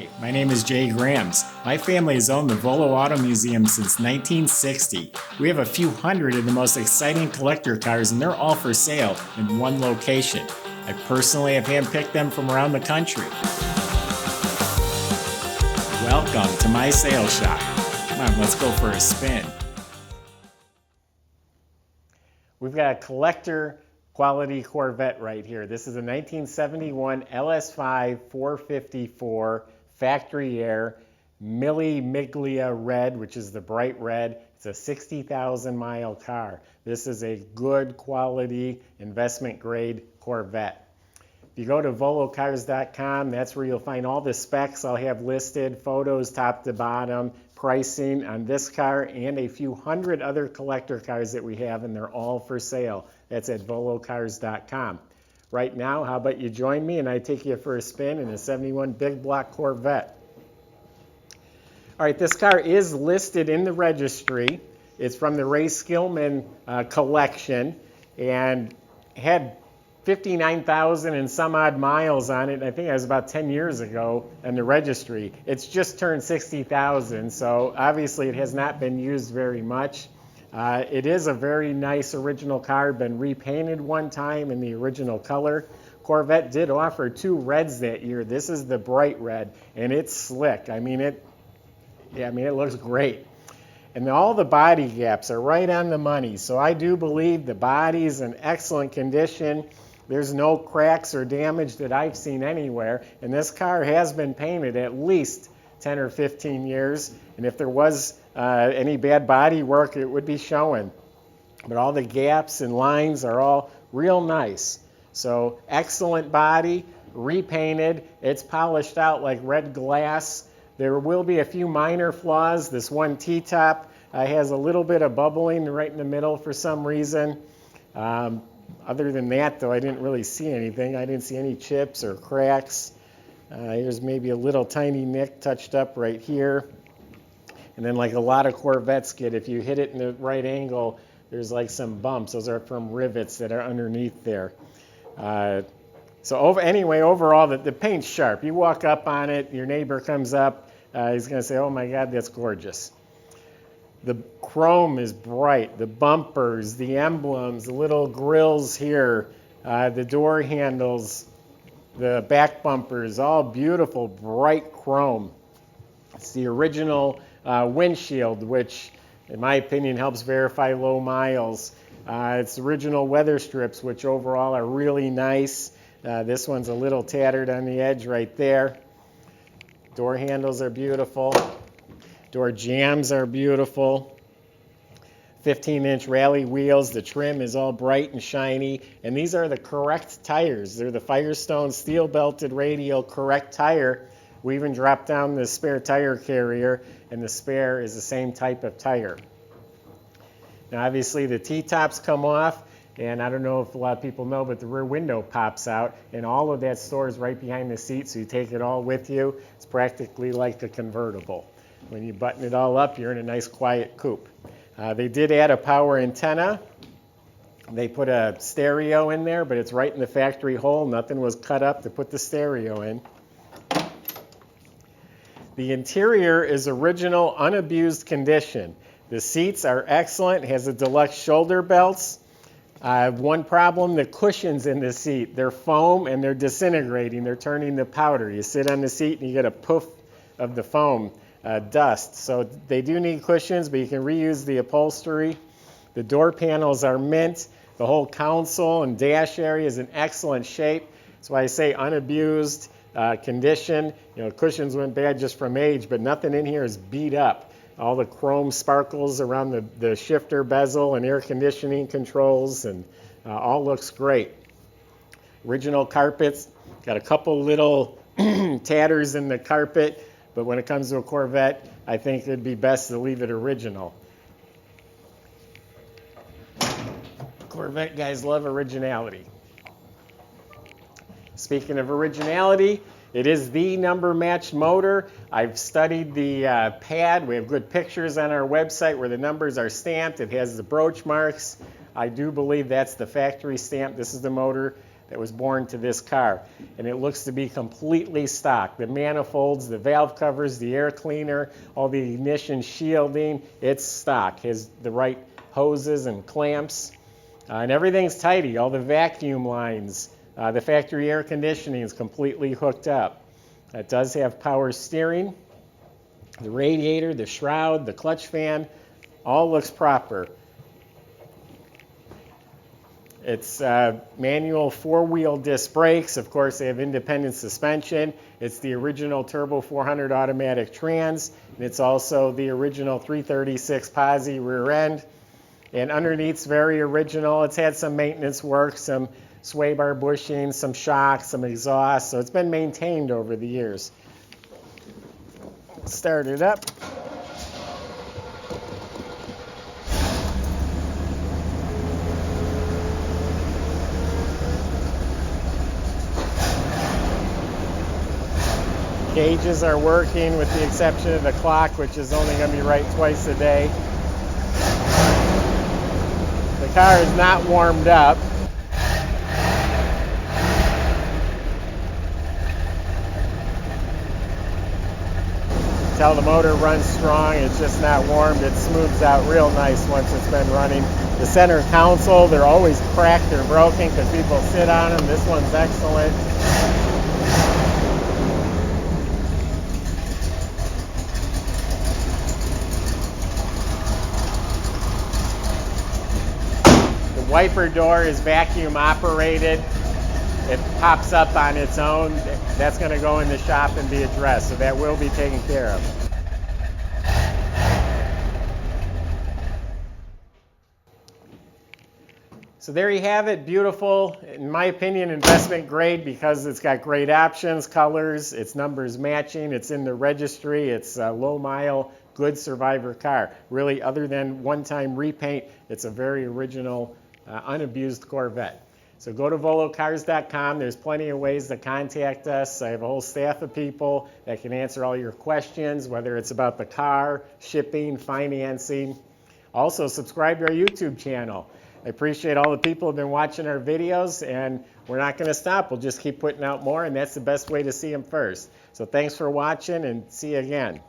Hi, my name is Jay Grams. My family has owned the Volo Auto Museum since 1960. We have a few hundred of the most exciting collector cars, and they're all for sale in one location. I personally have handpicked them from around the country. Welcome to my sales shop. Come on, let's go for a spin. We've got a collector quality Corvette right here. This is a 1971 LS5 454 factory air Mille Miglia red, which is the bright red. It's a 60,000 mile car. This is a good quality investment grade Corvette. If you go to volocars.com, that's where you'll find all the specs I'll have listed, photos top to bottom, pricing on this car and a few hundred other collector cars that we have, and they're all for sale. That's at volocars.com. Right now, how about you join me and I take you for a spin in a 71 big block Corvette. All right, this car is listed in the registry. It's from the Ray Skillman collection and had 59,000 and some odd miles on it. I think it was about 10 years ago in the registry. It's just turned 60,000, so obviously it has not been used very much. It is a very nice original car, been repainted one time in the original color. Corvette did offer two reds that year. This is the bright red, and it's slick. I mean, it looks great. And all the body gaps are right on the money, so I do believe the body's in excellent condition. There's no cracks or damage that I've seen anywhere, and this car has been painted at least 10 or 15 years, and if there was any bad body work, it would be showing. But all the gaps and lines are all real nice. So excellent body, repainted, it's polished out like red glass. There will be a few minor flaws. This one T-top has a little bit of bubbling right in the middle for some reason. Other than that, though, I didn't really see anything. I didn't see any chips or cracks. Here's maybe a little tiny nick touched up right here. And then like a lot of Corvettes get, if you hit it in the right angle, there's like some bumps. Those are from rivets that are underneath there. Anyway, overall, the paint's sharp. You walk up on it, your neighbor comes up, he's going to say, oh my God, that's gorgeous. The chrome is bright, the bumpers, the emblems, the little grills here, the door handles, the back bumpers, all beautiful, bright chrome. It's the original windshield, which in my opinion helps verify low miles. It's the original weather strips, which overall are really nice. This one's a little tattered on the edge right there. Door handles are beautiful. Door jambs are beautiful. 15-inch rally wheels. The trim is all bright and shiny. And these are the correct tires. They're the Firestone Steel Belted radial correct tire. We even dropped down the spare tire carrier, and the spare is the same type of tire. Now, obviously, the T-tops come off. And I don't know if a lot of people know, but the rear window pops out, and all of that stores right behind the seat, so you take it all with you. It's practically like a convertible. When you button it all up, you're in a nice quiet coupe. They did add a power antenna. They put a stereo in there, but it's right in the factory hole. Nothing was cut up to put the stereo in. The interior is original, unabused condition. The seats are excellent. It has the deluxe shoulder belts. One problem, the cushions in the seat. They're foam and they're disintegrating. They're turning to powder. You sit on the seat and you get a poof of the foam dust. So they do need cushions, but you can reuse the upholstery. The door panels are mint. The whole console and dash area is in excellent shape. That's why I say unabused condition. You know, cushions went bad just from age, but nothing in here is beat up. All the chrome sparkles around the shifter bezel and air conditioning controls, and all looks great. Original carpets, got a couple little tatters in the carpet, but when it comes to a Corvette, I think it'd be best to leave it original. Corvette guys love originality. Speaking of originality, it is the number matched motor. I've studied the pad. We have good pictures on our website where the numbers are stamped. It has the broach marks. I do believe that's the factory stamp. This is the motor that was born to this car, and it looks to be completely stock. The manifolds, the valve covers, the air cleaner, all the ignition shielding, it's stock. Has the right hoses and clamps, and everything's tidy. All the vacuum lines, the factory air conditioning is completely hooked up. It does have power steering. The radiator, the shroud, the clutch fan, all looks proper. It's manual 4-wheel disc brakes. Of course, they have independent suspension. It's the original Turbo 400 automatic trans, and it's also the original 336 posi rear end. And underneath's very original. It's had some maintenance work, some sway bar bushing, some shocks, some exhaust, so it's been maintained over the years. Start it up. Gauges are working with the exception of the clock, which is only going to be right twice a day. The car is not warmed up. Tell the motor runs strong, it's just not warmed. It smooths out real nice once it's been running. The center console, they're always cracked or broken because people sit on them. This one's excellent. The wiper door is vacuum operated. It pops up on its own. That's going to go in the shop and be addressed, so that will be taken care of. So there you have it, beautiful, in my opinion, investment grade because it's got great options, colors, its numbers matching, it's in the registry, it's a low mile, good survivor car. Really, other than one-time repaint, it's a very original, unabused Corvette. So go to volocars.com. There's plenty of ways to contact us. I have a whole staff of people that can answer all your questions, whether it's about the car, shipping, financing. Also, subscribe to our YouTube channel. I appreciate all the people who have been watching our videos, and we're not going to stop. We'll just keep putting out more, and that's the best way to see them first. So thanks for watching, and see you again.